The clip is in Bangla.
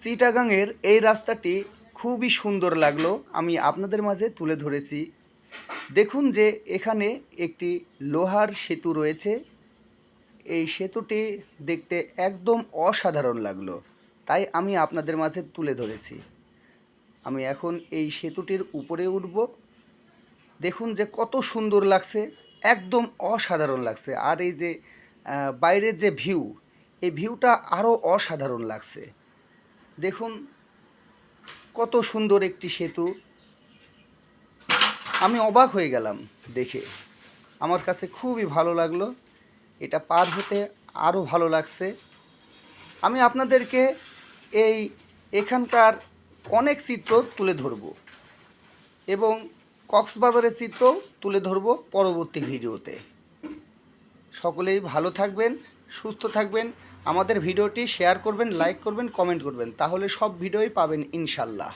চিটাগাংয়ের এই রাস্তাটি খুবই সুন্দর লাগলো, আমি আপনাদের মাঝে তুলে ধরেছি। দেখুন যে এখানে একটি লোহার সেতু রয়েছে। এই সেতুটি দেখতে একদম অসাধারণ লাগলো, তাই আমি আপনাদের মাঝে তুলে ধরেছি। আমি এখন এই সেতুটির উপরে উঠব। দেখুন যে কত সুন্দর লাগছে, একদম অসাধারণ লাগছে। আর এই যে বাইরের যে ভিউ, এই ভিউটা আরও অসাধারণ লাগছে। দেখুন কত সুন্দর একটি সেতু, আমি অবাক হয়ে গেলাম দেখে। আমার কাছে খুবই ভালো লাগলো, এটা পার হতে আরও ভালো লাগছে। আমি আপনাদেরকে এখানকার অনেক চিত্র তুলে ধরব এবং কক্সবাজারের চিত্র তুলে ধরব পরবর্তী ভিডিওতে। সকলেই ভালো থাকবেন, সুস্থ থাকবেন। আমাদের ভিডিওটি শেয়ার করবেন, লাইক করবেন, কমেন্ট করবেন, তাহলে সব ভিডিওই পাবেন ইনশাল্লাহ।